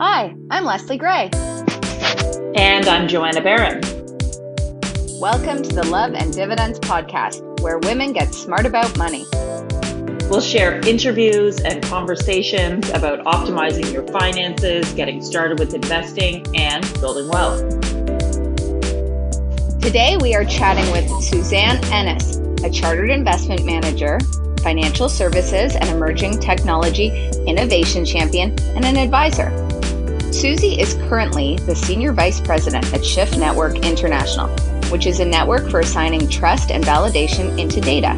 Hi, I'm Leslie Gray. And I'm Joanna Barron. Welcome to the Love and Dividends podcast, where women get smart about money. We'll share interviews and conversations about optimizing your finances, getting started with investing, and building wealth. Today, we are chatting with Suzanne Ennis, a chartered investment manager, financial services and emerging technology innovation champion, and an advisor. Suzy is currently the Senior Vice President at Shift Network International, which is a network for assigning trust and validation into data.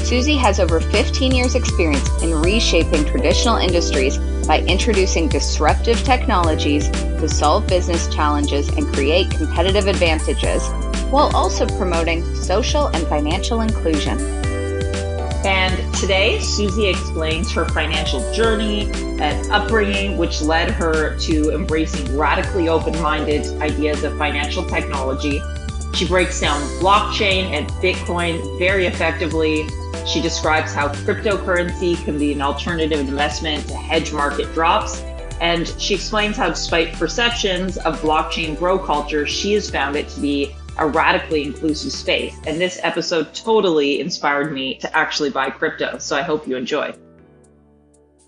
Suzy has over 15 years experience in reshaping traditional industries by introducing disruptive technologies to solve business challenges and create competitive advantages, while also promoting social and financial inclusion. And today, Suzy explains her financial journey and upbringing, which led her to embracing radically open-minded ideas of financial technology. She breaks down blockchain and Bitcoin very effectively. She describes how cryptocurrency can be an alternative investment to hedge market drops. And she explains how, despite perceptions of blockchain bro culture, she has found it to be a radically inclusive space. And this episode totally inspired me to actually buy crypto. So I hope you enjoy.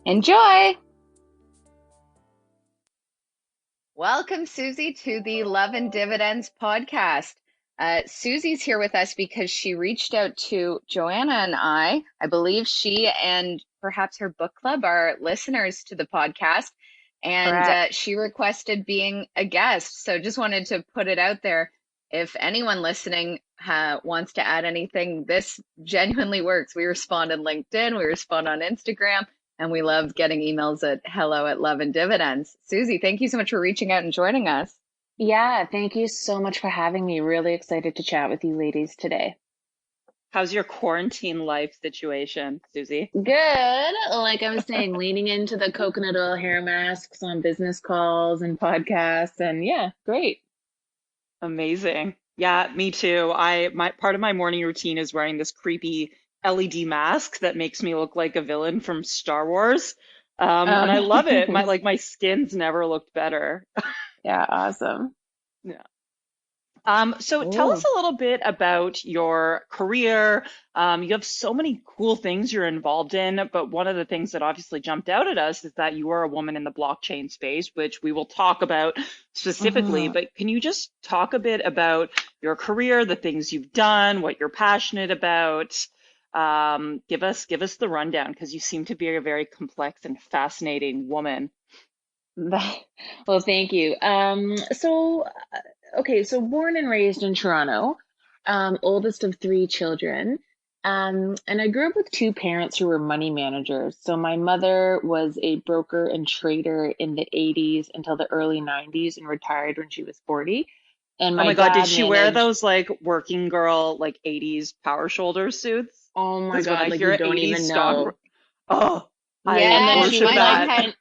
Enjoy! Welcome, Suzy, to the Love and Dividends podcast. Suzy's here with us because she reached out to Joanna and I believe she and perhaps her book club are listeners to the podcast, and she requested being a guest. So just wanted to put it out there. If anyone listening wants to add anything, this genuinely works. We respond on LinkedIn, we respond on Instagram, and we love getting emails at hello@loveanddividends. Suzy, thank you so much for reaching out and joining us. Yeah, thank you so much for having me. Really excited to chat with you ladies today. How's your quarantine life situation, Suzy? Good. Like I was saying, leaning into the coconut oil hair masks on business calls and podcasts, and yeah, great. Amazing. Yeah, me too. My part of my morning routine is wearing this creepy LED mask that makes me look like a villain from Star Wars. And I love it. My skin's never looked better. Yeah, awesome. Yeah. So tell us a little bit about your career. You have so many cool things you're involved in, but one of the things that obviously jumped out at us is that you are a woman in the blockchain space, which we will talk about specifically. But can you just talk a bit about your career, the things you've done, what you're passionate about? Give us the rundown, because you seem to be a very complex and fascinating woman. Well, thank you. So born and raised in Toronto, oldest of three children. And I grew up with two parents who were money managers. So my mother was a broker and trader in the 80s until the early 90s and retired when she was 40. And Oh my God, did she wear managed, those like working girl, like 80s power shoulder suits? oh my Because when I God, like hear you don't 80s even stock, know. oh, I And then Yes, she worship would my mom like that. had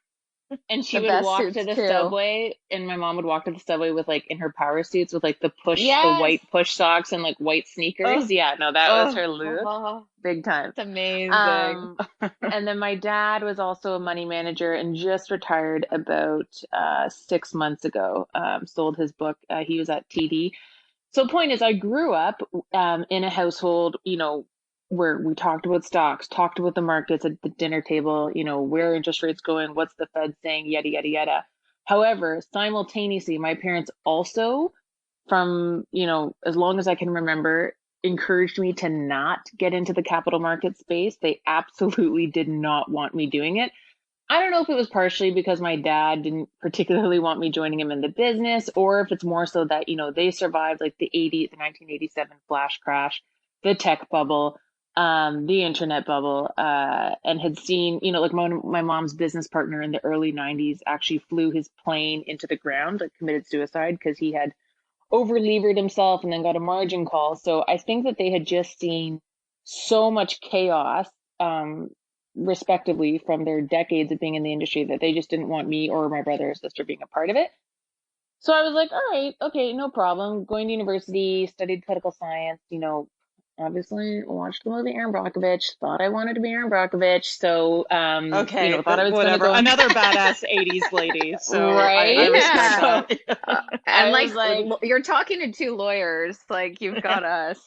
and she the would best walk to suits the too. subway, and my mom would walk to the subway with like in her power suits with like the Yes. white push socks and like white sneakers. Oh, Yeah, no, that was oh, her look, big time. It's amazing. Um, and then my dad was also a money manager and just retired about 6 months ago. Sold his book. He was at TD. So point is, I grew up in a household, where we talked about stocks, talked about the markets at the dinner table, where are interest rates going, what's the Fed saying, yada, yada, yada. However, simultaneously, my parents also, from, as long as I can remember, encouraged me to not get into the capital market space. They absolutely did not want me doing it. I don't know if it was partially because my dad didn't particularly want me joining him in the business, or if it's more so that, they survived like the 1987 flash crash, the tech bubble, the internet bubble, and had seen, like my mom's business partner in the early 90s actually flew his plane into the ground, like committed suicide because he had over levered himself and then got a margin call. So I think that they had just seen so much chaos, respectively, from their decades of being in the industry, that they just didn't want me or my brother or sister being a part of it. So I was like, all right, okay, no problem. Going to university, studied political science, obviously watched the movie Aaron Brockovich, thought I wanted to be Aaron Brockovich. So, Okay, thought I was going to whatever. go in, Another badass 80s lady. So I right? respect Yeah. So that. And I like was like, you're talking to two lawyers, like you've got us.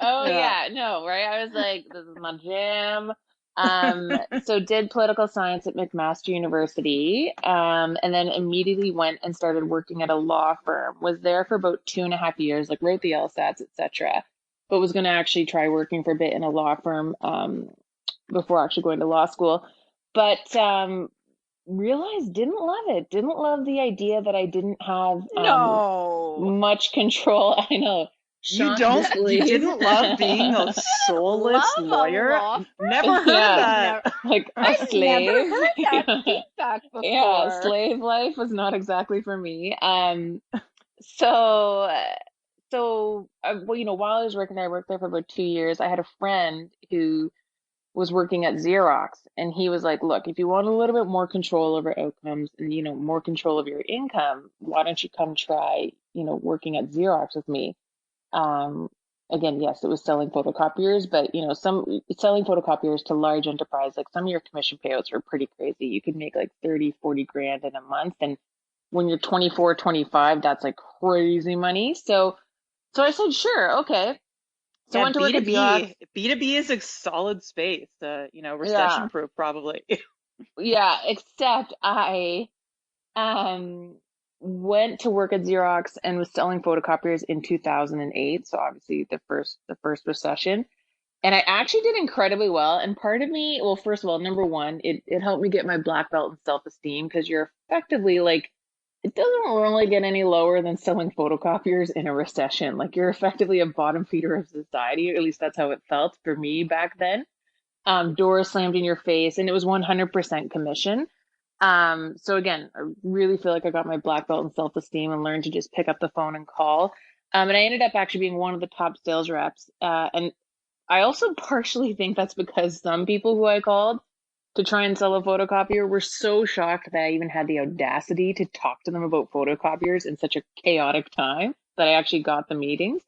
oh Yeah. yeah, no, right? I was like, this is my jam. So did political science at McMaster University, and then immediately went and started working at a law firm. Was there for about 2.5 years, like wrote the LSATs, etc. But was going to actually try working for a bit in a law firm before actually going to law school. But realized didn't love it. Didn't love the idea that I didn't have No. much control. I know. Shock You disbelief. didn't love being a soulless Love a lawyer? law firm? Never heard Yeah, Never, that. like a I've never slave. heard that Yeah, feedback yeah, before. slave life was not exactly for me. So, well, while I was working there, I worked there for about 2 years. I had a friend who was working at Xerox, and he was like, "Look, if you want a little bit more control over outcomes and more control of your income, why don't you come try, working at Xerox with me?" Um, Again, yes, it was selling photocopiers, but some selling photocopiers to large enterprise, like some of your commission payouts were pretty crazy. You could make like 30, 40 grand in a month. And when you're 24, 25, that's like crazy money. So I said, sure, okay. So I Yeah, went to work at Xerox. B2B is a solid space, recession Yeah. proof probably. Yeah. Except I um went to work at Xerox and was selling photocopiers in 2008. So obviously the first recession. And I actually did incredibly well. And part of me, well, first of all, number one, it helped me get my black belt in self-esteem because you're effectively like, it doesn't really get any lower than selling photocopiers in a recession. Like you're effectively a bottom feeder of society, or at least that's how it felt for me back then. Doors slammed in your face, and it was 100% commission. So again, I really feel like I got my black belt in self-esteem and learned to just pick up the phone and call. And I ended up actually being one of the top sales reps. And I also partially think that's because some people who I called to try and sell a photocopier were so shocked that I even had the audacity to talk to them about photocopiers in such a chaotic time that I actually got the meetings.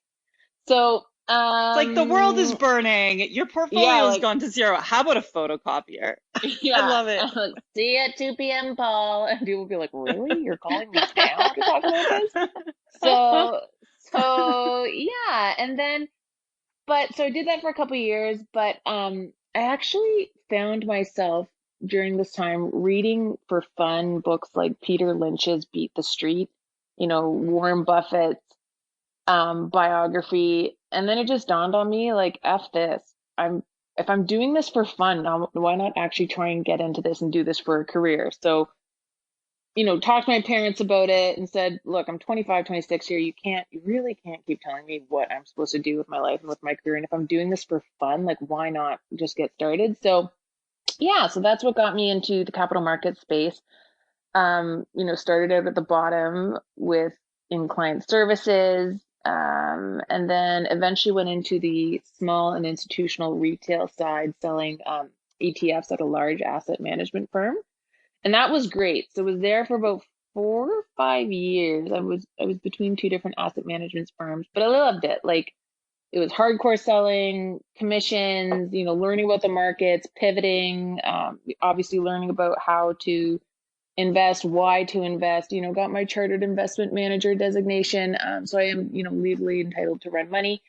So, It's like the world is burning. Your yeah, portfolio's like, gone to zero. How about a photocopier? I yeah, love it. see you at 2 p.m., Paul. And people would be like, really? You're calling me now to talk about this? So, yeah. And then, so I did that for a couple of years, but I actually found myself during this time reading for fun books like Peter Lynch's Beat the Street, Warren Buffett's biography, and then it just dawned on me like, F this. If I'm doing this for fun, why not actually try and get into this and do this for a career? So, talked to my parents about it and said, look, I'm 25, 26 here. You really can't keep telling me what I'm supposed to do with my life and with my career. And if I'm doing this for fun, like, why not just get started? So, yeah, so that's what got me into the capital market space. Started out at the bottom with in client services, and then eventually went into the small and institutional retail side, selling ETFs at a large asset management firm. And that was great. So I was there for about 4 or 5 years. I was between two different asset management firms, but I loved it. Like it was hardcore selling, commissions, learning about the markets, pivoting, obviously learning about how to invest, why to invest, got my chartered investment manager designation. So I am, legally entitled to run money.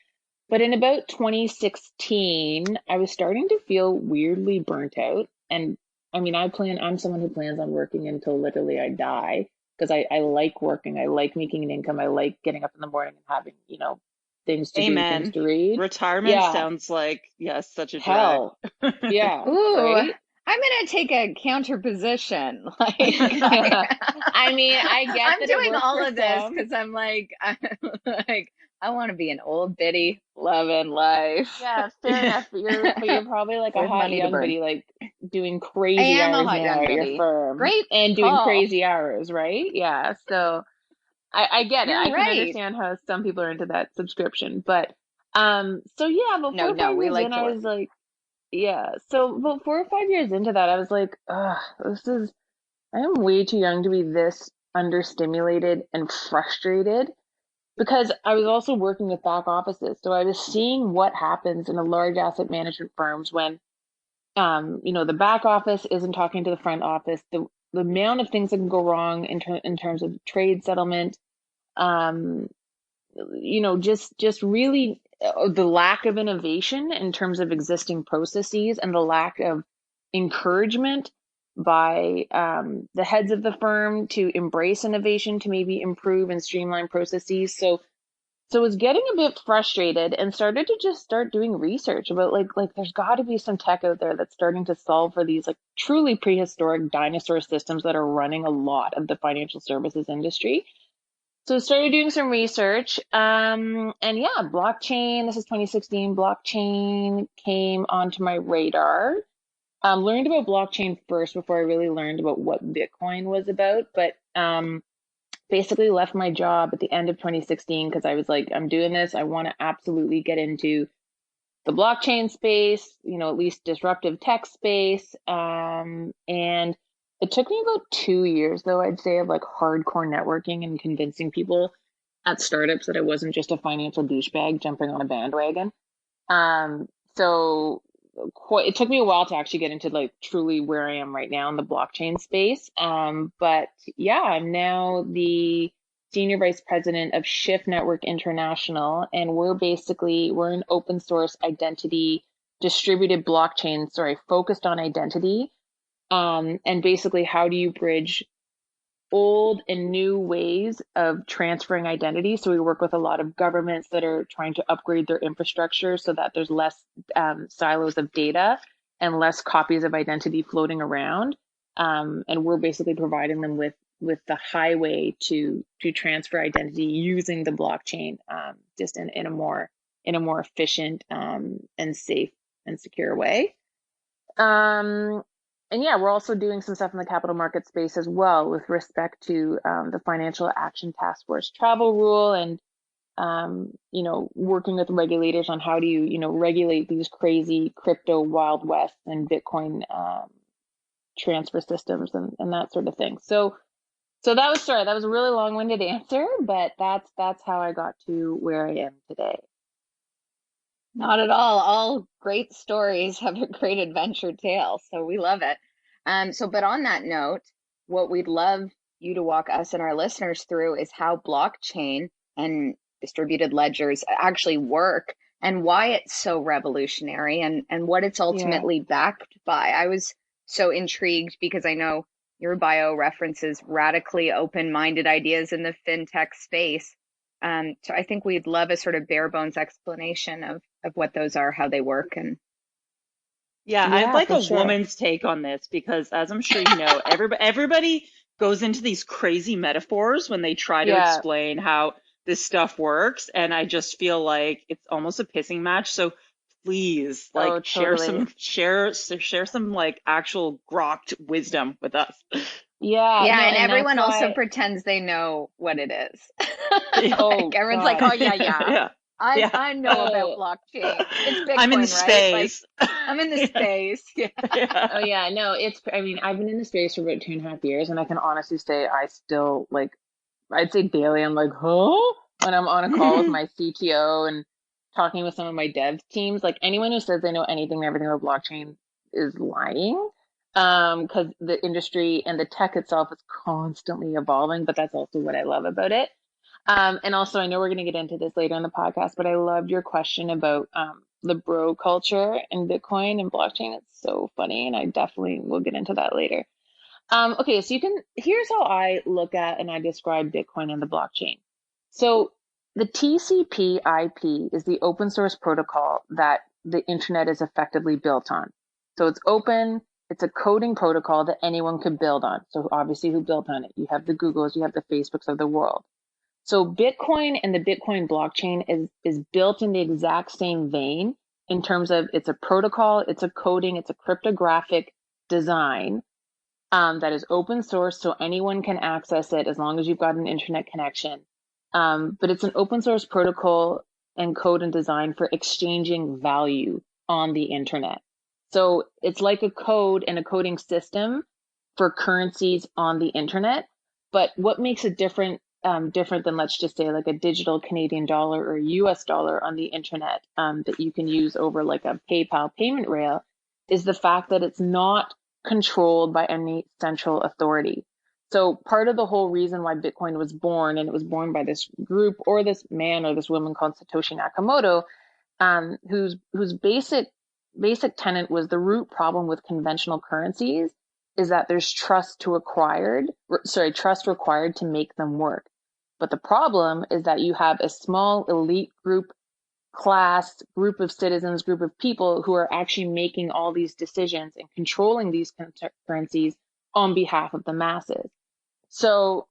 But in about 2016, I was starting to feel weirdly burnt out. And I mean, I'm someone who plans on working until literally I die because I like working. I like making an income. I like getting up in the morning and having, things to do, things Amen. to read. Retirement Yeah. sounds like, yes, such a drag. Hell. Yeah. Ooh, Right. I'm gonna take a counter position. Like Yeah. I mean, I get I'm that it doing works all for of this some. because I'm like, I want to be an old biddy loving life Yeah, fair enough. But you're probably like a with hot money to young burn. biddy, like doing I crazy am a hours hot now young at your biddy. firm Great and doing call. crazy hours, right? Yeah. So I get it. You're I can right. understand how some people are into that subscription. But so yeah, about four No, or no, five we years like in, to I work. was like, yeah. So about 4 or 5 years into that, I was like, I am way too young to be this understimulated and frustrated. because I was also working with back offices. So I was seeing what happens in a large asset management firms when, the back office isn't talking to the front office, the amount of things that can go wrong in terms of trade settlement, um, just really the lack of innovation in terms of existing processes and the lack of encouragement by the heads of the firm to embrace innovation, to maybe improve and streamline processes. So I was getting a bit frustrated and started to just start doing research about like there's got to be some tech out there that's starting to solve for these like truly prehistoric dinosaur systems that are running a lot of the financial services industry. So I started doing some research, and yeah, blockchain. This is 2016. Blockchain came onto my radar. Learned about blockchain first before I really learned about what Bitcoin was about, but basically left my job at the end of 2016 because I was like, I'm doing this. I want to absolutely get into the blockchain space, at least disruptive tech space. And it took me about 2 years, though, I'd say, of like hardcore networking and convincing people at startups that I wasn't just a financial douchebag jumping on a bandwagon. So it took me a while to actually get into like truly where I am right now in the blockchain space. But yeah, I'm now the senior vice president of Shift Network International, and we're an open source identity distributed blockchain, focused on identity. And basically, how do you bridge old and new ways of transferring identity? So we work with a lot of governments that are trying to upgrade their infrastructure so that there's less silos of data and less copies of identity floating around. And we're basically providing them with the highway to transfer identity using the blockchain, just in a more efficient and safe and secure way. And yeah, we're also doing some stuff in the capital market space as well with respect to the Financial Action Task Force travel rule, and working with regulators on how do you regulate these crazy crypto Wild West and Bitcoin transfer systems and that sort of thing. So that was a really long-winded answer, but that's how I got to where I am today. Not at all. All great stories have a great adventure tale, so we love it. But on that note, what we'd love you to walk us and our listeners through is how blockchain and distributed ledgers actually work and why it's so revolutionary and what it's ultimately backed by. I was so intrigued because I know your bio references radically open-minded ideas in the fintech space. So I think we'd love a sort of bare bones explanation of what those are, how they work, and Yeah, I'd like a sure. woman's take on this because, as I'm sure you know, everybody goes into these crazy metaphors when they try to explain how this stuff works, and I just feel like it's almost a pissing match. So please, like, share some like actual grokked wisdom with us. Yeah, no, and everyone also pretends they know what it is. Everyone's like, oh yeah. I know about blockchain. It's Bitcoin, I'm in the right? space. Like, I'm in the space. Yeah. Oh yeah, no, I've been in the space for about 2.5 years, and I can honestly say I still I'd say daily, I'm like, huh? When I'm on a call with my CTO and talking with some of my dev teams, like anyone who says they know anything and everything about blockchain is lying. Because the industry and the tech itself is constantly evolving, but that's also what I love about it. And also, I know we're going to get into this later in the podcast, but I loved your question about the bro culture and Bitcoin and blockchain. It's so funny, and I definitely will get into that later. Okay, so here's how I look at and I describe Bitcoin and the blockchain. So the TCP IP is the open source protocol that the internet is effectively built on. So it's open, it's a coding protocol that anyone can build on. So obviously, who built on it? You have the Googles, you have the Facebooks of the world. So Bitcoin and the Bitcoin blockchain is built in the exact same vein in terms of it's a protocol, it's a coding, it's a cryptographic design that is open source, so anyone can access it as long as you've got an internet connection. But it's an open source protocol and code and design for exchanging value on the internet. So it's like a code and a coding system for currencies on the internet. But what makes it different different than, let's just say, like a digital Canadian dollar or US dollar on the internet that you can use over like a PayPal payment rail is the fact that it's not controlled by any central authority. So part of the whole reason why Bitcoin was born, and it was born by this group or this man or this woman called Satoshi Nakamoto, whose basic tenet was the root problem with conventional currencies is that there's trust required to make them work. But the problem is that you have a small elite group of citizens, group of people who are actually making all these decisions and controlling these currencies on behalf of the masses. So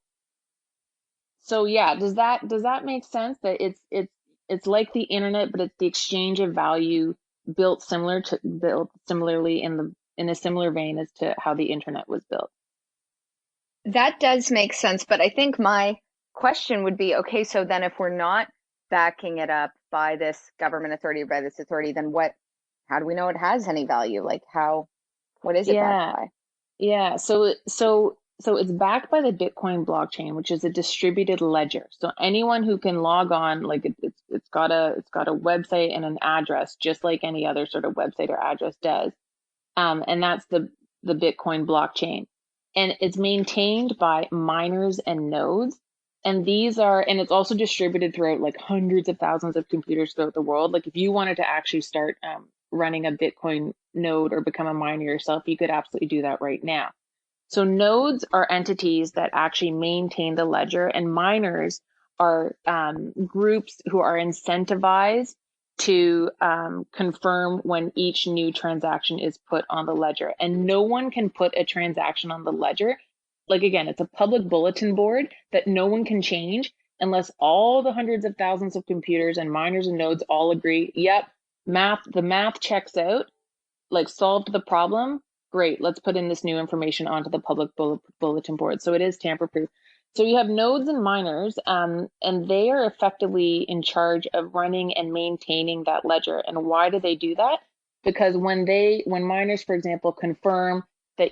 yeah, does that make sense? That it's like the internet, but it's the exchange of value built similarly in a similar vein as to how the internet was built. That does make sense, but I think my question would be, okay, so then if we're not backing it up by this government authority or by this authority, then how do we know it has any value? Like what is it backed by? Yeah. So it's backed by the Bitcoin blockchain, which is a distributed ledger. So anyone who can log on, like it's got a website and an address, just like any other sort of website or address does. And that's the Bitcoin blockchain. And it's maintained by miners and nodes. And it's also distributed throughout like hundreds of thousands of computers throughout the world. Like if you wanted to actually start running a Bitcoin node or become a miner yourself, you could absolutely do that right now. So nodes are entities that actually maintain the ledger, and miners are groups who are incentivized to confirm when each new transaction is put on the ledger. And no one can put a transaction on the ledger. Like, again, it's a public bulletin board that no one can change unless all the hundreds of thousands of computers and miners and nodes all agree, yep, the math checks out, like solved the problem. Great, let's put in this new information onto the public bulletin board. So it is tamper-proof. So you have nodes and miners, and they are effectively in charge of running and maintaining that ledger. And why do they do that? Because when miners, for example, confirm that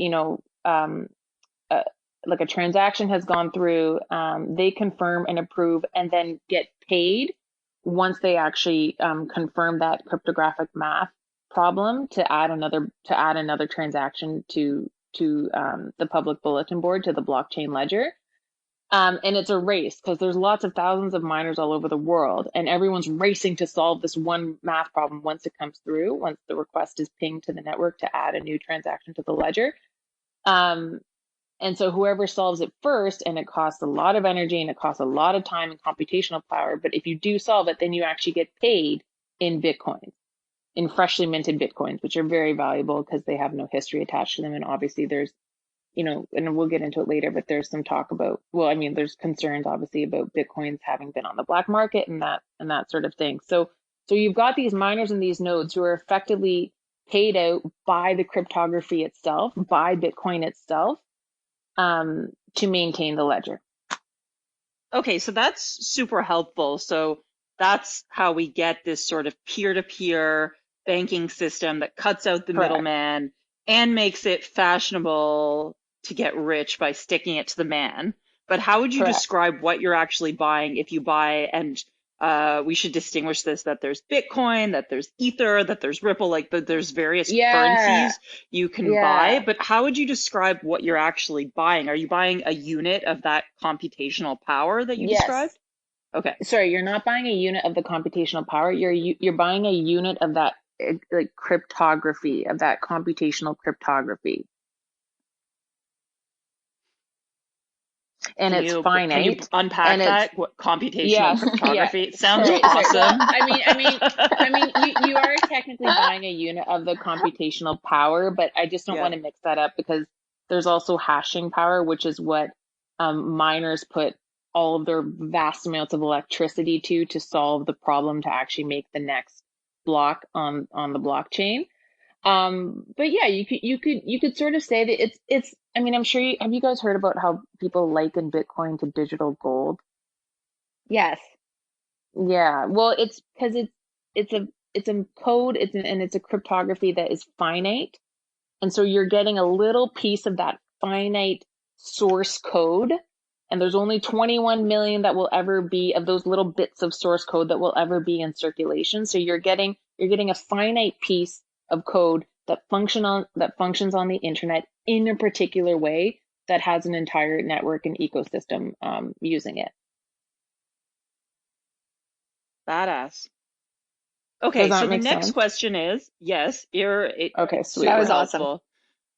like a transaction has gone through, they confirm and approve, and then get paid once they actually confirm that cryptographic math problem to add another transaction to the public bulletin board, to the blockchain ledger. And it's a race because there's lots of thousands of miners all over the world, and everyone's racing to solve this one math problem once it comes through, once the request is pinged to the network to add a new transaction to the ledger. And so whoever solves it first, and it costs a lot of energy and it costs a lot of time and computational power, but if you do solve it, then you actually get paid in Bitcoin, in freshly minted Bitcoins, which are very valuable because they have no history attached to them. And obviously there's, and we'll get into it later, but there's some talk about, there's concerns obviously about Bitcoins having been on the black market and that sort of thing. So you've got these miners and these nodes who are effectively paid out by the cryptography itself, by Bitcoin itself, to maintain the ledger. Okay, so that's super helpful. So that's how we get this sort of peer-to-peer banking system that cuts out the middleman and makes it fashionable to get rich by sticking it to the man. But how would you describe what you're actually buying if you buy, and we should distinguish this, that there's Bitcoin, that there's Ether, that there's Ripple, like there's various currencies you can buy. But how would you describe what you're actually buying? Are you buying a unit of that computational power that you described? Okay. Sorry, you're not buying a unit of the computational power. You're buying a unit of that like cryptography, of that computational cryptography. And it's finite. Can you unpack that? What computational cryptography? It sounds awesome. I mean, you are technically buying a unit of the computational power, but I just don't want to mix that up because there's also hashing power, which is what miners put all of their vast amounts of electricity to solve the problem to actually make the next block on the blockchain. But yeah, you could sort of say that it's. I mean, I'm sure have you guys heard about how people liken Bitcoin to digital gold? Yes. Yeah. Well, it's because it's a code. It's a cryptography that is finite, and so you're getting a little piece of that finite source code and there's only 21 million that will ever be of those little bits of source code that will ever be in circulation. So you're getting a finite piece of code that functions on the internet in a particular way that has an entire network and ecosystem using it. Badass. Does Okay, so that the make next sense? question is, yes, Okay, it's sweet. That super was awesome. helpful.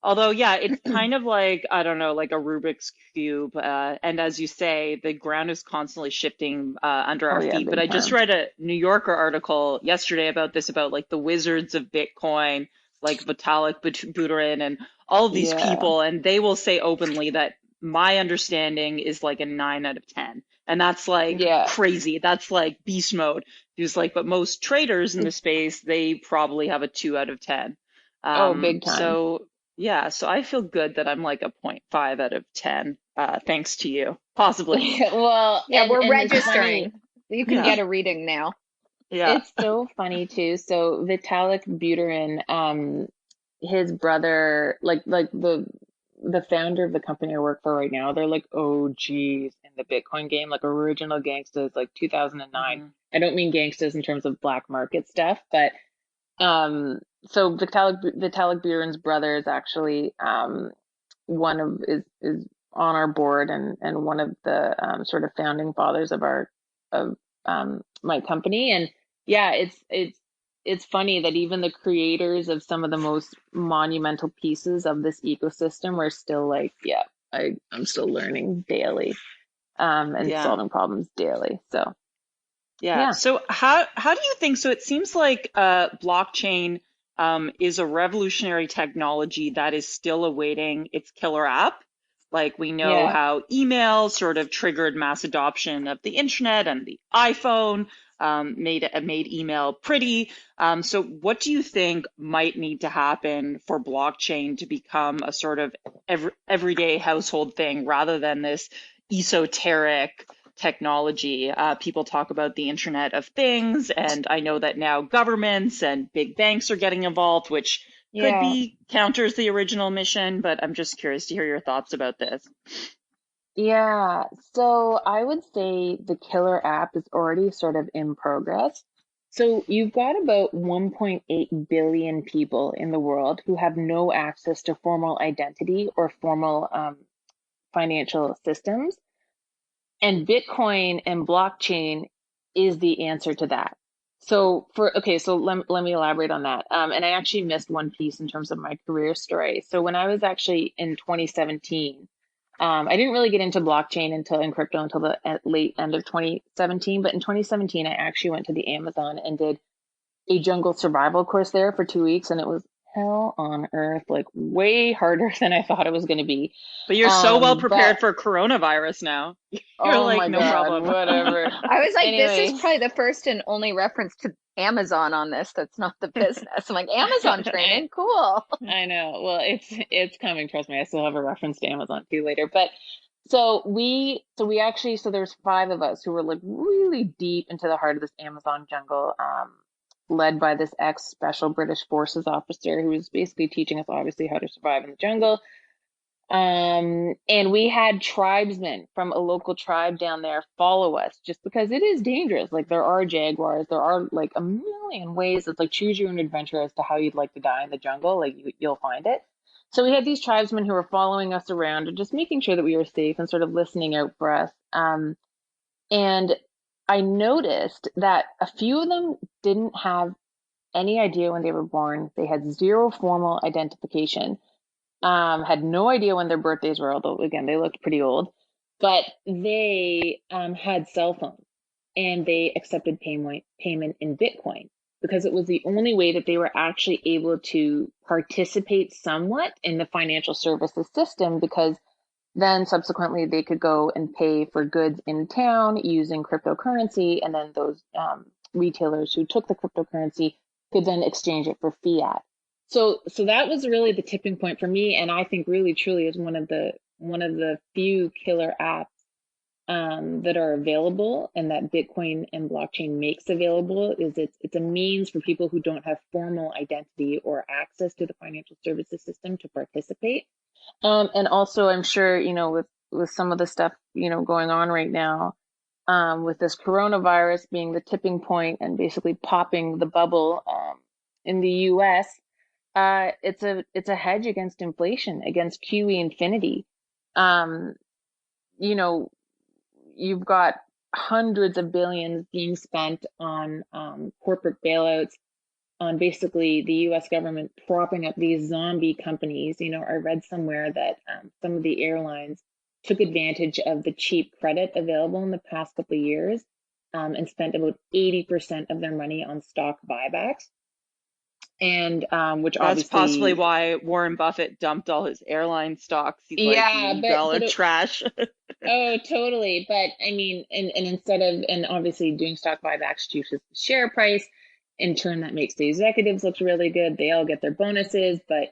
Although, yeah, it's kind of like, I don't know, like a Rubik's Cube. And as you say, the ground is constantly shifting under Oh our yeah, feet. But big I just time. read a New Yorker article yesterday about this, about like the wizards of Bitcoin, like Vitalik Buterin and all of these Yeah. people. And they will say openly that my understanding is like a 9 out of 10. And that's like Yeah. crazy. That's like beast mode. He was like, but most traders in the space, they probably have a 2 out of 10. Oh, big time. So yeah, so I feel good that I'm like a point 0.5 out of 10, thanks to you, possibly. Well, Yeah, we're and it's funny. registering. You can Yeah, get a reading now. yeah. It's so funny too. So Vitalik Buterin, his brother, like the founder of the company I work for right now, they're like OGs in the Bitcoin game, like original gangsters, like 2009. Hmm. I don't mean gangsters in terms of black market stuff, but so Vitalik Buterin's brother is actually one of is on our board and one of the sort of founding fathers of our of my company. And yeah, it's funny that even the creators of some of the most monumental pieces of this ecosystem are still like, yeah, I'm still learning daily and Yeah. solving problems daily. So Yeah. yeah, So how do you think? So it seems like blockchain is a revolutionary technology that is still awaiting its killer app. Like we know yeah. how email sort of triggered mass adoption of the internet and the iPhone, made email pretty. So what do you think might need to happen for blockchain to become a sort of everyday household thing rather than this esoteric technology? People talk about the Internet of Things, and I know that now governments and big banks are getting involved, which could Yeah. be counters the original mission, but I'm just curious to hear your thoughts about this. Yeah, so I would say the killer app is already sort of in progress. So you've got about 1.8 billion people in the world who have no access to formal identity or formal financial systems. And Bitcoin and blockchain is the answer to that. So let me elaborate on that. And I actually missed one piece in terms of my career story. So when I was actually in 2017, I didn't really get into blockchain until in crypto until the late end of 2017. But in 2017, I actually went to the Amazon and did a jungle survival course there for 2 weeks, and it was hell on earth, like way harder than I thought it was going to be. But you're so well But prepared for coronavirus now. You're oh like, my no God, problem. whatever. I was like, this is Anyway, probably the first and only reference to Amazon on this. That's not the business. I'm like, Amazon I, training, cool. I know. Well, it's coming. Trust me. I still have a reference to Amazon too later. But we actually there's five of us who were like really deep into the heart of this Amazon jungle, led by this ex special British Forces officer who was basically teaching us obviously how to survive in the jungle. And we had tribesmen from a local tribe down there follow us just because it is dangerous. Like there are jaguars, there are like a million ways. It's like choose your own adventure as to how you'd like to die in the jungle. Like you'll find it. So we had these tribesmen who were following us around and just making sure that we were safe and sort of listening out for us. And I noticed that a few of them didn't have any idea when they were born. They had zero formal identification, had no idea when their birthdays were, although again, they looked pretty old, but they had cell phones and they accepted payment in Bitcoin because it was the only way that they were actually able to participate somewhat in the financial services system, because then subsequently they could go and pay for goods in town using cryptocurrency. And then those retailers who took the cryptocurrency could then exchange it for fiat. So that was really the tipping point for me. And I think really truly is one of the few killer apps that are available and that Bitcoin and blockchain makes available. Is it's a means for people who don't have formal identity or access to the financial services system to participate. And also, I'm sure, with with some of the stuff, going on right now, with this coronavirus being the tipping point and basically popping the bubble, in the US, it's a hedge against inflation, against QE infinity. Um, you know, you've got hundreds of billions being spent on corporate bailouts, on basically the US government propping up these zombie companies. I read somewhere that some of the airlines took advantage of the cheap credit available in the past couple of years, and spent about 80% of their money on stock buybacks. And which That's possibly obviously, why Warren Buffett dumped all his airline stocks. He's like, yeah, y'all are trash. oh, totally. But I mean, and instead of, and obviously doing stock buybacks juices the share price. In turn, that makes the executives look really good. They all get their bonuses, but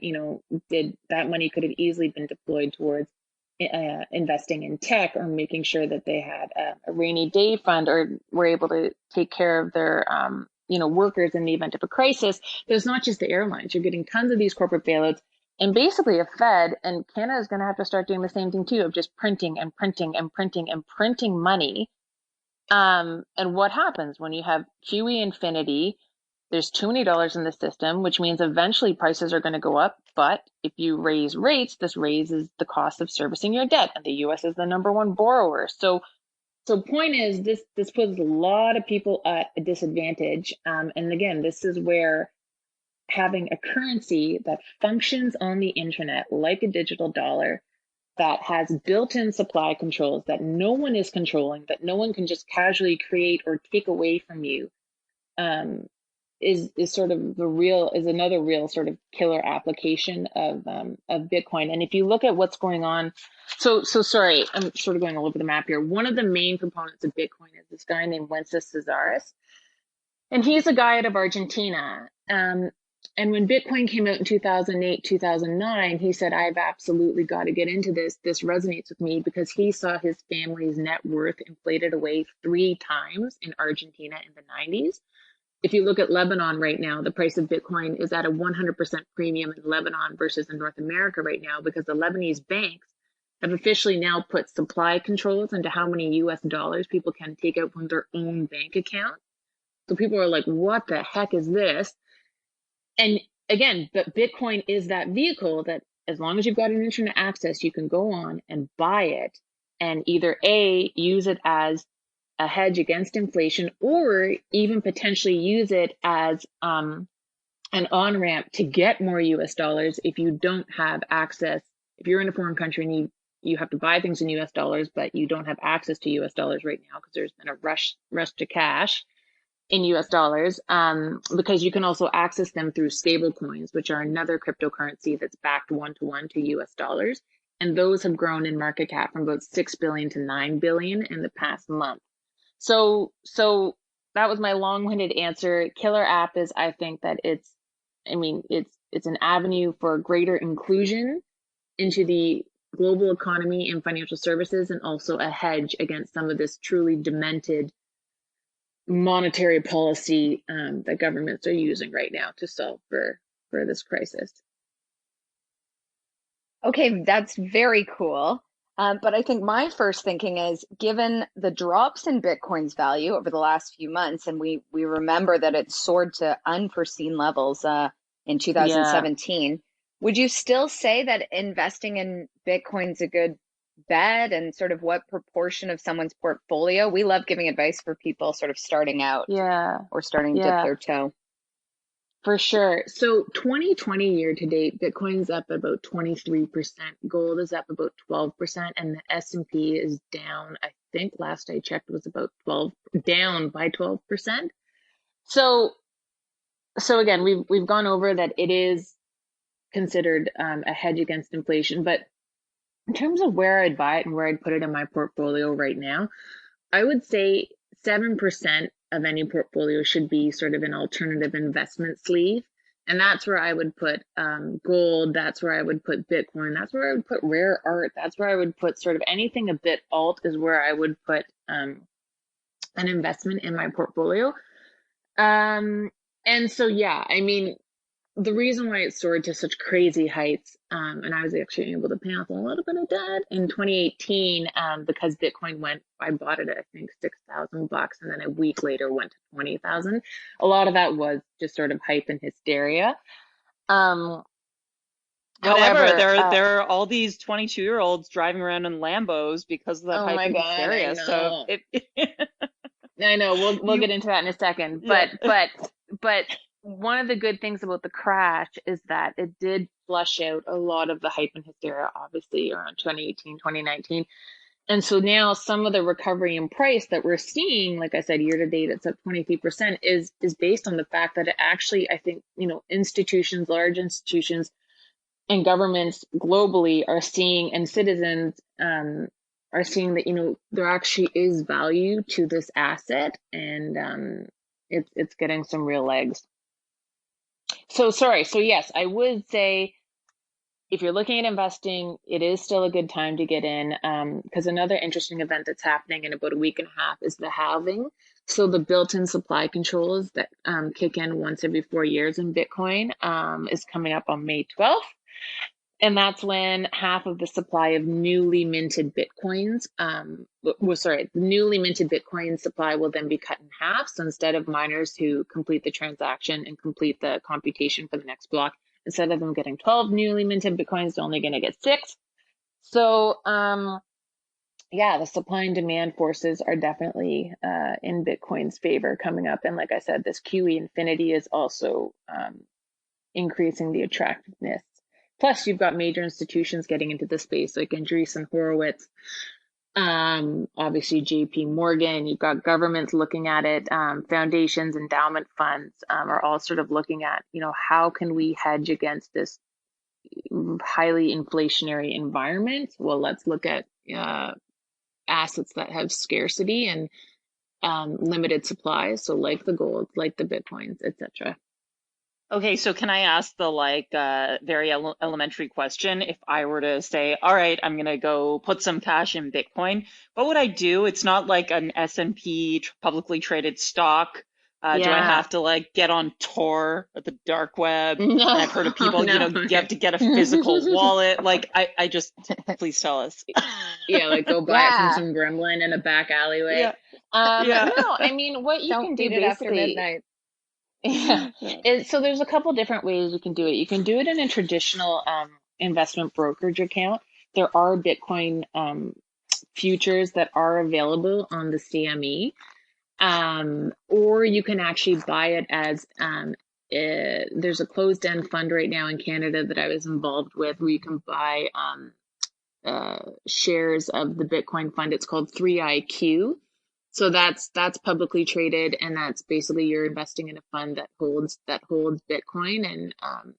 did that money could have easily been deployed towards investing in tech, or making sure that they had a rainy day fund, or were able to take care of their workers in the event of a crisis. There's not just the airlines. You're getting tons of these corporate bailouts. And basically a Fed, and Canada is going to have to start doing the same thing too, of just printing and printing and printing and printing money. And what happens when you have QE infinity? There's too many dollars in the system, which means eventually prices are going to go up. But if you raise rates, this raises the cost of servicing your debt, and the U.S. is the number one borrower. So point is, this puts a lot of people at a disadvantage. And again, this is where having a currency that functions on the internet like a digital dollar, that has built-in supply controls that no one is controlling, that no one can just casually create or take away from you, is sort of another real sort of killer application of Bitcoin. And if you look at what's going on, so sorry, I'm sort of going all over the map here. One of the main components of Bitcoin is this guy named Wences, and he's a guy out of Argentina. And when Bitcoin came out in 2008, 2009, he said, I've absolutely got to get into this. This resonates with me, because he saw his family's net worth inflated away 3 times in Argentina in the 90s. If you look at Lebanon right now, the price of Bitcoin is at a 100% premium in Lebanon versus in North America right now, because the Lebanese banks have officially now put supply controls into how many US dollars people can take out from their own bank account. So people are like, what the heck is this? And again, but Bitcoin is that vehicle that, as long as you've got an internet access, you can go on and buy it, and either use it as a hedge against inflation, or even potentially use it as an on-ramp to get more US dollars if you don't have access. If you're in a foreign country and you have to buy things in US dollars, but you don't have access to US dollars right now because there's been a rush to cash in US dollars, because you can also access them through stable coins, which are another cryptocurrency that's backed 1-to-1 to US dollars. And those have grown in market cap from about 6 billion to 9 billion in the past month. So that was my long-winded answer. Killer app is, I think that it's an avenue for greater inclusion into the global economy and financial services, and also a hedge against some of this truly demented monetary policy that governments are using right now to solve for this crisis. Okay, that's very cool. But I think my first thinking is, given the drops in Bitcoin's value over the last few months, and we remember that it soared to unforeseen levels in 2017, would you still say that investing in Bitcoin's a good bet? And sort of what proportion of someone's portfolio? We love giving advice for people sort of starting out or starting to dip their toe. For sure. So 2020 year to date, Bitcoin's up about 23%, gold is up about 12%, and the S&P is down. I think last I checked was about down by 12%. So again, we've gone over that it is considered a hedge against inflation, but in terms of where I'd buy it and where I'd put it in my portfolio right now, I would say 7% of any portfolio should be sort of an alternative investment sleeve. And that's where I would put gold. That's where I would put Bitcoin. That's where I would put rare art. That's where I would put sort of anything a bit alt, is where I would put an investment in my portfolio. And so, yeah, I mean, the reason why it soared to such crazy heights, and I was actually able to pay off a little bit of debt in 2018, because Bitcoin went, I bought it at, I think, $6,000, and then a week later went to 20,000. A lot of that was just sort of hype and hysteria. Um, Whatever. However, There are all these 22-year-olds driving around in Lambos because of that oh hype my and God, I hysteria. So know. it I know we'll you get into that in a second, yeah. but one of the good things about the crash is that it did flush out a lot of the hype and hysteria, obviously around 2018, 2019. And so now some of the recovery in price that we're seeing, like I said, year to date, it's up 23%, is based on the fact that it actually, I think, institutions, large institutions and governments globally are seeing, and citizens are seeing that there actually is value to this asset, and it's getting some real legs. So sorry. So yes, I would say if you're looking at investing, it is still a good time to get in, because another interesting event that's happening in about a week and a half is the halving. So the built-in supply controls that kick in once every 4 years in Bitcoin is coming up on May 12th. And that's when half of the supply of newly minted Bitcoins, the newly minted Bitcoin supply will then be cut in half. So instead of miners who complete the transaction and complete the computation for the next block, instead of them getting 12 newly minted Bitcoins, they're only going to get 6. So, yeah, the supply and demand forces are definitely in Bitcoin's favor coming up. And like I said, this QE infinity is also increasing the attractiveness. Plus, you've got major institutions getting into the space, like Andreessen Horowitz, obviously JP Morgan. You've got governments looking at it, foundations, endowment funds are all sort of looking at, how can we hedge against this highly inflationary environment? Well, let's look at assets that have scarcity and limited supply. So like the gold, like the Bitcoins, etc. Okay, so can I ask the very elementary question? If I were to say, all right, I'm gonna go put some cash in Bitcoin, what would I do? It's not like an S&P publicly traded stock. Do I Yeah. have to get on Tor or the dark web? No, And I've heard of people, no. you have to get a physical wallet. I just, please tell us. Yeah, go buy it from Yeah. some gremlin in a back alleyway. Yeah, yeah. No, I mean, what you Don't can do feed it after basically, midnight. yeah, so there's a couple different ways you can do it. You can do it in a traditional investment brokerage account. There are Bitcoin futures that are available on the CME, or you can actually buy it as there's a closed-end fund right now in Canada that I was involved with where you can buy shares of the Bitcoin fund. It's called 3IQ. So that's publicly traded, and that's basically you're investing in a fund that holds Bitcoin, and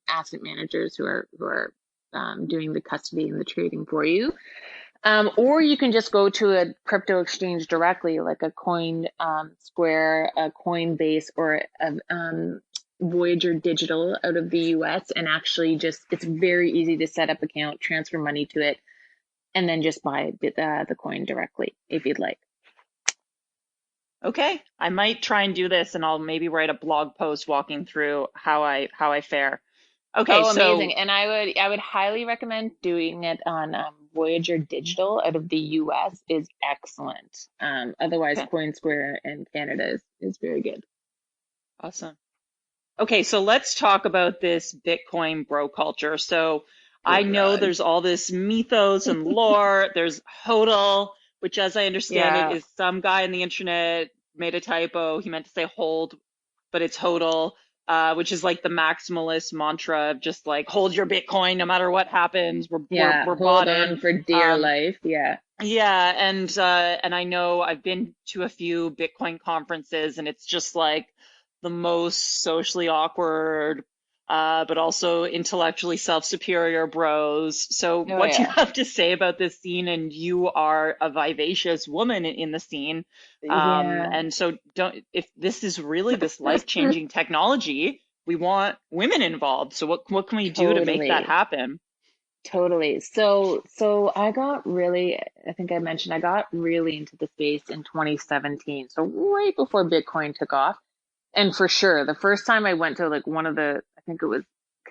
asset managers who are doing the custody and the trading for you. Or you can just go to a crypto exchange directly, like a Coin Square, a Coinbase, or a Voyager Digital out of the US, and actually it's very easy to set up account, transfer money to it, and then just buy the coin directly if you'd like. Okay, I might try and do this, and I'll maybe write a blog post walking through how I fare. Okay, Oh, so amazing. And I would highly recommend doing it on Voyager Digital out of the US is excellent. Otherwise, okay, CoinSquare in Canada is very good. awesome. Okay, so let's talk about this Bitcoin bro culture. So I Oh know God. there's all this mythos and lore. There's hodl, which as I understand it Yeah. is some guy on the internet made a typo. He meant to say hold, but it's hodl, which is like the maximalist mantra of just hold your Bitcoin no matter what happens. Yeah. We're Hold bought in. on for dear life. Yeah. Yeah, and I know I've been to a few Bitcoin conferences, and it's just the most socially awkward, but also intellectually self-superior bros. So Oh what do you yeah. have to say about this scene? And you are a vivacious woman in the scene. Yeah. And so if this is really this life-changing technology, we want women involved. So what can we do to make that Totally. happen? Totally. So I think I mentioned I got really into the space in 2017. So right before Bitcoin took off. And for sure, the first time I went to one of I think it was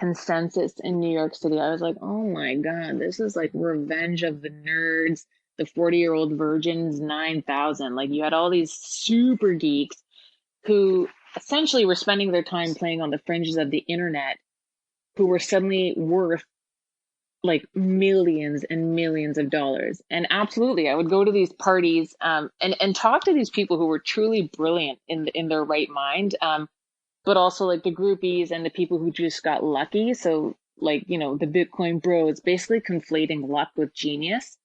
consensus in New York City. I was like, oh my God, this is like Revenge of the Nerds, the 40-year-old virgins 9,000. Like you had all these super geeks who essentially were spending their time playing on the fringes of the internet, who were suddenly worth like millions and millions of dollars. And absolutely, I would go to these parties and talk to these people who were truly brilliant in their right mind. But also like the groupies and the people who just got lucky. So like, you know, the Bitcoin bros basically conflating luck with genius.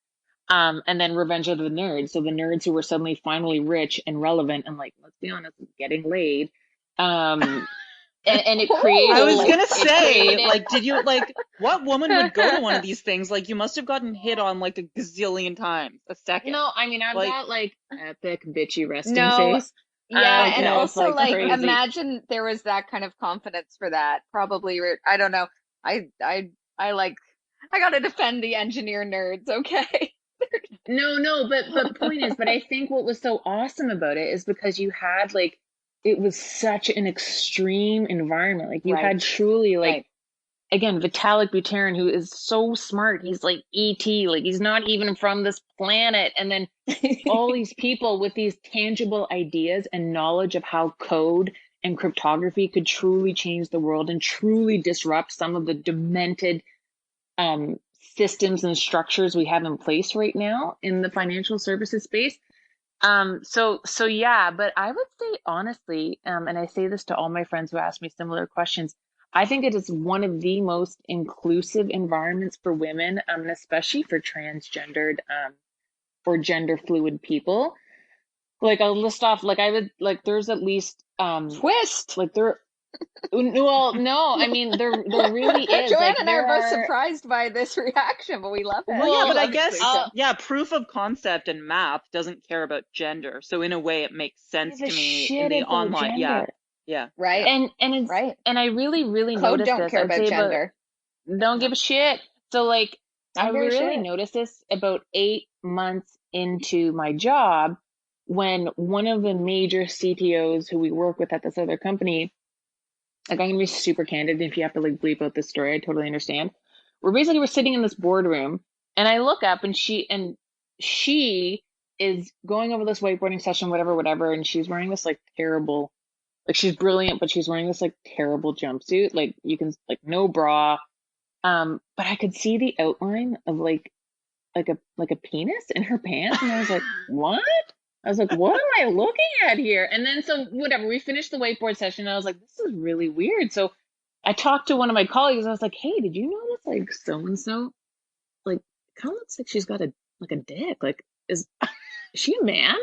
And then Revenge of the Nerds. So the nerds who were suddenly finally rich and relevant and like, let's be honest, getting laid. And it created. I was like, gonna it say, created- like, did you like what woman would go to one of these things? Like, you must have gotten hit on like a gazillion times a second. No, I mean I've Like- got like epic bitchy resting No, face. yeah, Like, and no, it's, also like crazy. imagine there was that kind of confidence for that. Probably, I don't know. I like I gotta defend the engineer nerds, okay? No, but point is, but I think what was so awesome about it is because you had like, it was such an extreme environment. Like you Right. had truly like, Right. again, Vitalik Buterin, who is so smart. He's like ET, like he's not even from this planet. And then all these people with these tangible ideas and knowledge of how code and cryptography could truly change the world and truly disrupt some of the demented systems and structures we have in place right now in the financial services space. So yeah, but I would say honestly, and I say this to all my friends who ask me similar questions, I think it is one of the most inclusive environments for women, and especially for transgendered or gender fluid people. Like I'll list off, like I would like there's at least Twist. like there. Well, no, I mean there really is. Joanna like and I there are both are. surprised by this reaction, but we love it. Well, yeah, but I Love guess, inclusion. yeah, proof of concept and math doesn't care about gender. So in a way, it makes sense Give to a me in shit the about online. Yeah, gender. yeah. Right. And it's Right. and I really Code noticed don't this. care I'd about say about gender. don't give a shit. So like I Don't give a really shit. noticed this about 8 months into my job when one of the major CTOs who we work with at this other company, like I'm gonna be super candid. If you have to like bleep out this story, I totally understand. We're sitting in this boardroom and I look up and she is going over this whiteboarding session, whatever, and she's wearing this like terrible, like she's brilliant, but she's wearing this like terrible jumpsuit. Like you can like no bra. But I could see the outline of like a penis in her pants, and I was like, what? I was like, what am I looking at here? And then so whatever, we finished the whiteboard session, and I was like, this is really weird. So I talked to one of my colleagues. I was like, hey, did you notice like so and so like kind of looks like she's got a dick? Like is she a man?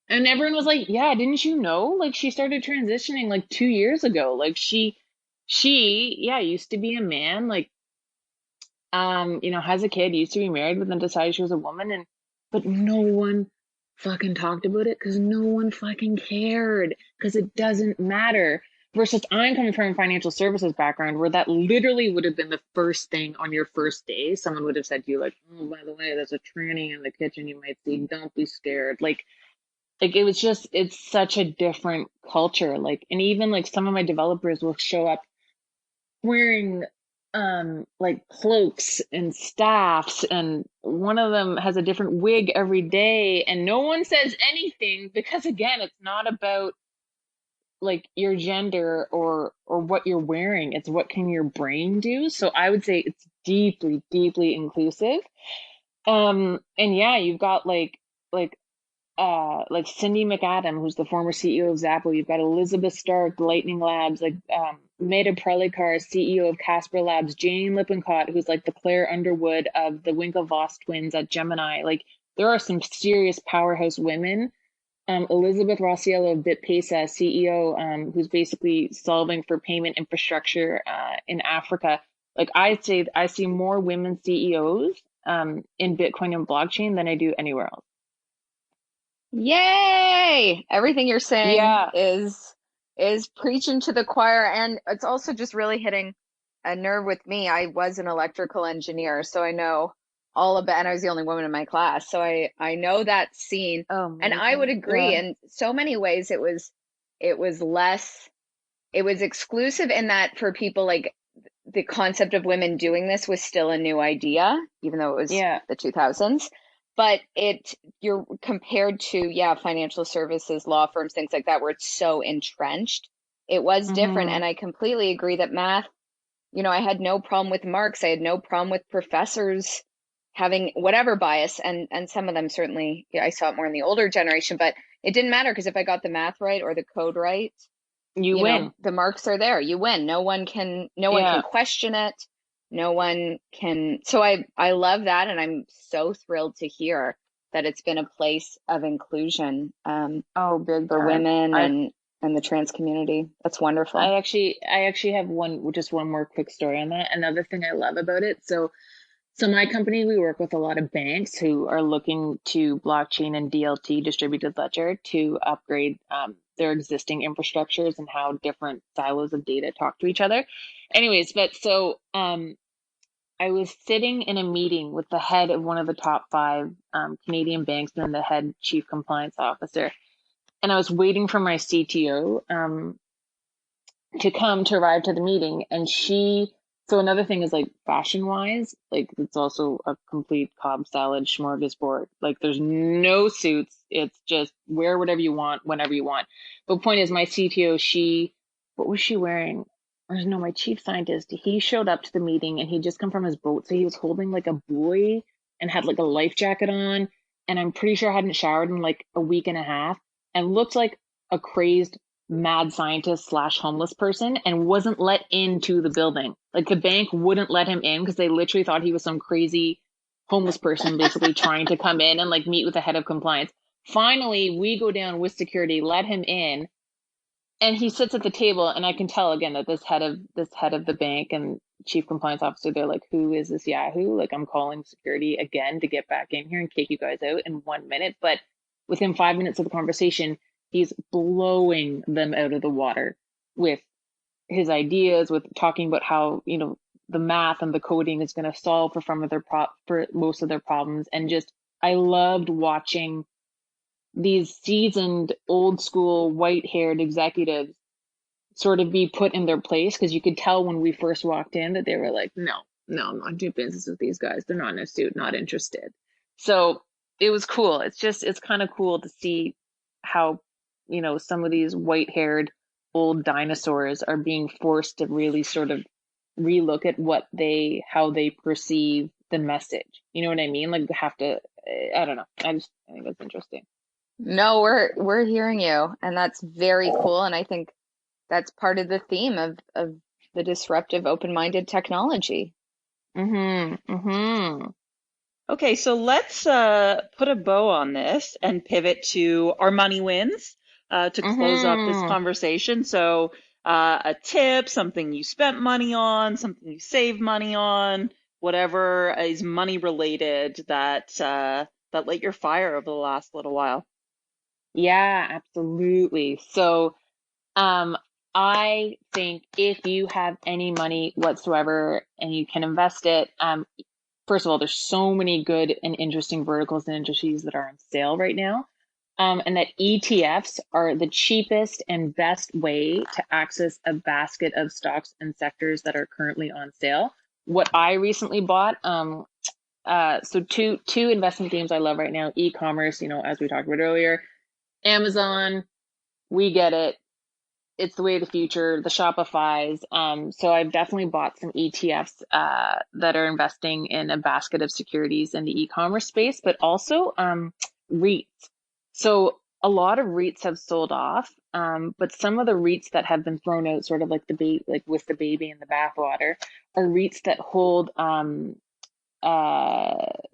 And everyone was like, yeah, didn't you know? Like she started transitioning like 2 years ago. Like she yeah used to be a man. Like you know, has a kid, used to be married, but then decided she was a woman, and but no one fucking talked about it because no one fucking cared because it doesn't matter. Versus I'm coming from a financial services background where that literally would have been the first thing on your first day. Someone would have said to you like, oh, by the way, there's a tranny in the kitchen you might see. Don't be scared. Like it was just, it's such a different culture. Like, and even like some of my developers will show up wearing like cloaks and staffs, and one of them has a different wig every day, and no one says anything because again, it's not about like your gender or what you're wearing, it's what can your brain do. So I would say it's deeply inclusive. And yeah, you've got like Cindy McAdam, who's the former CEO of Zappo. You've got Elizabeth Stark, Lightning Labs, like Meta Prelikar, CEO of Casper Labs, Jane Lippincott, who's like the Claire Underwood of the Winklevoss twins at Gemini. Like there are some serious powerhouse women. Elizabeth Rossiello of BitPesa, CEO, who's basically solving for payment infrastructure in Africa. Like I'd say I see more women CEOs in Bitcoin and blockchain than I do anywhere else. Yay! Everything you're saying Yeah. is preaching to the choir, and it's also just really hitting a nerve with me. I was an electrical engineer, so I know all about, and I was the only woman in my class, so I know that scene. And I would agree, Yeah. in so many ways it was less, it was exclusive in that for people like the concept of women doing this was still a new idea, even though it was Yeah. the 2000s. But you're compared to, financial services, law firms, things like that, where it's so entrenched. It was different. Mm-hmm. And I completely agree that math, I had no problem with marks. I had no problem with professors having whatever bias. And some of them certainly, I saw it more in the older generation, but it didn't matter because if I got the math right or the code right, You win. the marks are there. You win. No one can Yeah. question it. No one can. So I love that. And I'm so thrilled to hear that it's been a place of inclusion, Oh, big for time. women I and the trans community. That's wonderful. I actually have just one more quick story on that. Another thing I love about it. So my company, we work with a lot of banks who are looking to blockchain and DLT, distributed ledger, to upgrade their existing infrastructures and how different silos of data talk to each other. Anyways, but so I was sitting in a meeting with the head of one of the top five Canadian banks and the head chief compliance officer, and I was waiting for my CTO to come to arrive to the meeting, and so another thing is, like, fashion wise, like, it's also a complete Cobb salad smorgasbord. Like, there's no suits, it's just wear whatever you want whenever you want. But point is, my CTO, what was she wearing? Or no, my chief scientist, he showed up to the meeting and he'd just come from his boat, so he was holding like a buoy and had like a life jacket on, and I'm pretty sure hadn't showered in like a week and a half, and looked like a crazed mad scientist slash homeless person, and wasn't let into the building. Like, the bank wouldn't let him in because they literally thought he was some crazy homeless person basically trying to come in and like meet with the head of compliance. Finally, we go down with security, let him in, and he sits at the table, and I can tell again that this head of the bank and chief compliance officer, they're like, who is this Yahoo? Like, I'm calling security again to get back in here and kick you guys out in 1 minute. But within 5 minutes of the conversation, he's blowing them out of the water with his ideas, with talking about how, the math and the coding is going to solve for most of their problems. And just, I loved watching these seasoned, old school, white haired executives sort of be put in their place, because you could tell when we first walked in that they were like, no, no, I'm not doing business with these guys. They're not in a suit, not interested. So it was cool. It's kind of cool to see how, some of these white haired old dinosaurs are being forced to really sort of relook at how they perceive the message. You know what I mean? Like, have to, I don't know. I think that's interesting. No, we're hearing you, and that's very cool. And I think that's part of the theme of the disruptive, open-minded technology. Mm-hmm. Mm-hmm. Okay, so let's put a bow on this and pivot to our money wins to close up this Mm-hmm. conversation. So a tip, something you spent money on, something you saved money on, whatever is money related that lit your fire over the last little while. Yeah, absolutely. So, I think if you have any money whatsoever and you can invest it, first of all, there's so many good and interesting verticals and industries that are on sale right now. And that ETFs are the cheapest and best way to access a basket of stocks and sectors that are currently on sale. What I recently bought, so two investment themes I love right now: e-commerce, as we talked about earlier, Amazon, we get it. It's the way of the future, the Shopify's. So I've definitely bought some ETFs that are investing in a basket of securities in the e-commerce space, but also REITs. So a lot of REITs have sold off, but some of the REITs that have been thrown out, sort of like like with the baby in the bathwater, are REITs that hold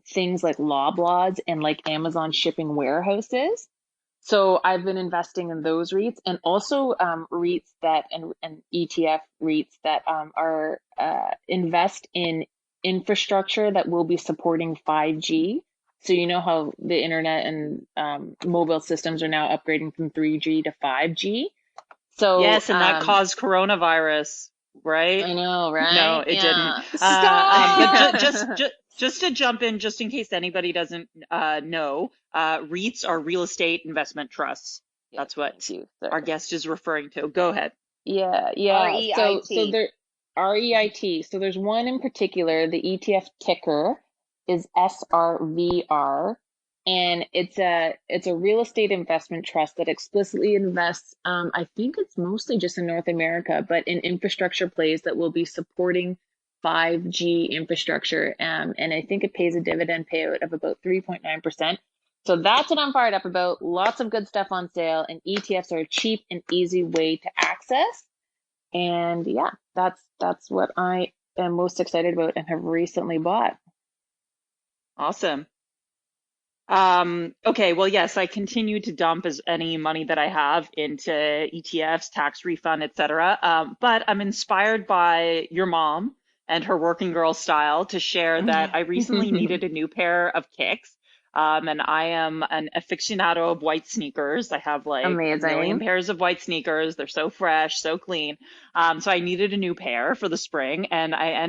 things like Loblaws and like Amazon shipping warehouses. So I've been investing in those REITs, and also REITs and ETF REITs that are invest in infrastructure that will be supporting 5G. So you know how the internet and mobile systems are now upgrading from 3G to 5G. So Yes, and that caused coronavirus, right? I know, No, right? it didn't. Yeah. But Stop! just to jump in, just in case anybody doesn't know, REITs are real estate investment trusts. Yeah, That's what thank you, sir. our guest is referring to. Go ahead. Yeah, yeah. So REIT. there. REIT. So there's one in particular, the ETF ticker is SRVR, and it's a real estate investment trust that explicitly invests, I think it's mostly just in North America, but in infrastructure plays that will be supporting 5G infrastructure. And I think it pays a dividend payout of about 3.9%. So that's what I'm fired up about. Lots of good stuff on sale, and ETFs are a cheap and easy way to access. And yeah, that's what I am most excited about and have recently bought. Awesome. Okay, well, yes, I continue to dump as any money that I have into ETFs, tax refund, etc. But I'm inspired by your mom and her working girl style to share that I recently needed a new pair of kicks. And I am an aficionado of white sneakers. I have like a million Amazing. pairs of white sneakers. They're so fresh, so clean. So I needed a new pair for the spring, and I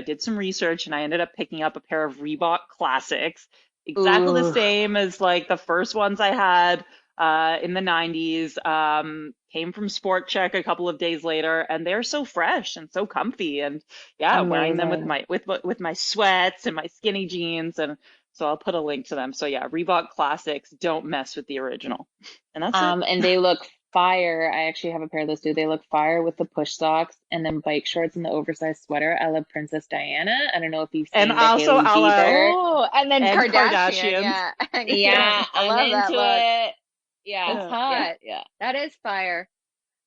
did some research, and I ended up picking up a pair of Reebok Classics, exactly the Ooh, same as like the first ones I had in the 90s. Came from Sport Check a couple of days later, and they're so fresh and so comfy. And yeah, wearing them with amazing. my sweats and my skinny jeans, and so I'll put a link to them. So yeah, Reebok Classics, don't mess with the original. And that's it. And they look fire. I actually have a pair of those too. They look fire with the push socks and then bike shorts and the oversized sweater. I love Princess Diana. I don't know if you've And seen the also Hailey Bieber. Oh, and then and Kardashian. Kardashians. Yeah. Yeah, I I'm love that into look. it. Yeah, It's Yeah. hot. yeah. That is fire.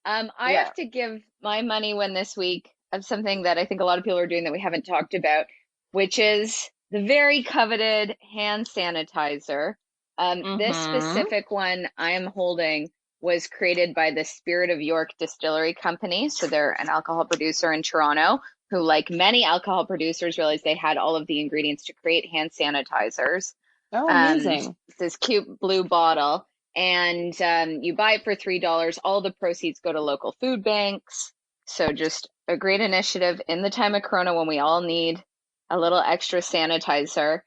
I Yeah. have to give my money win this week of something that I think a lot of people are doing that we haven't talked about, which is the very coveted hand sanitizer. This Mm-hmm. specific one I am holding was created by the Spirit of York Distillery Company. So they're an alcohol producer in Toronto who, like many alcohol producers, realized they had all of the ingredients to create hand sanitizers. Oh, amazing. It's this cute blue bottle, and you buy it for $3. All the proceeds go to local food banks. So just a great initiative in the time of Corona when we all need a little extra sanitizer.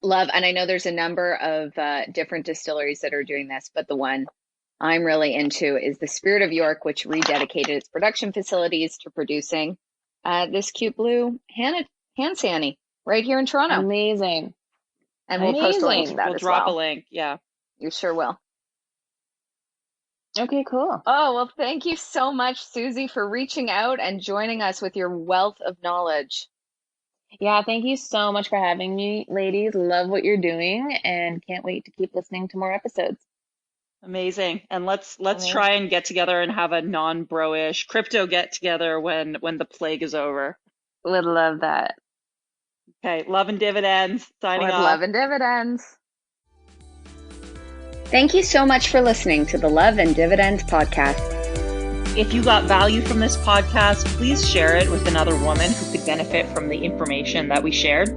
Love, and I know there's a number of different distilleries that are doing this, but the one I'm really into is the Spirit of York, which rededicated its production facilities to producing this cute blue hand sani right here in Toronto. Amazing. And we'll post a link to Amazing. that We'll as drop a well. link. Yeah. You sure will. Okay, cool. Oh, well, thank you so much, Suzy, for reaching out and joining us with your wealth of knowledge. Yeah, thank you so much for having me, ladies. Love what you're doing and can't wait to keep listening to more episodes. Amazing. And let's Amazing. try and get together and have a non-bro-ish crypto get together when the plague is over. Would love that. Okay, love and dividends. Signing With off. love and dividends. Thank you so much for listening to the Love and Dividends podcast. If you got value from this podcast, please share it with another woman who could benefit from the information that we shared.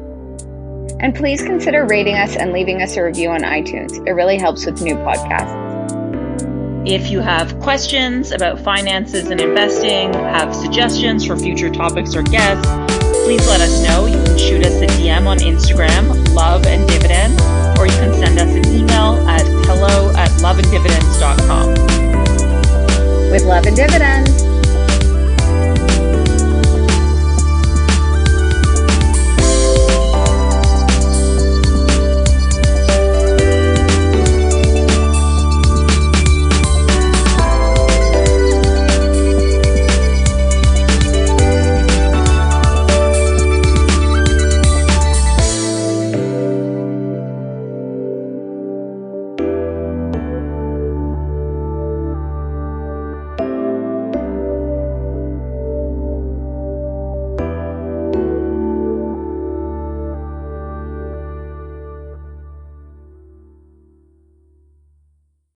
And please consider rating us and leaving us a review on iTunes. It really helps with new podcasts. If you have questions about finances and investing, have suggestions for future topics or guests, please let us know. You can shoot us a DM on Instagram, Love and Dividends, or you can send us an email at hello@loveanddividends.com. With love and dividends.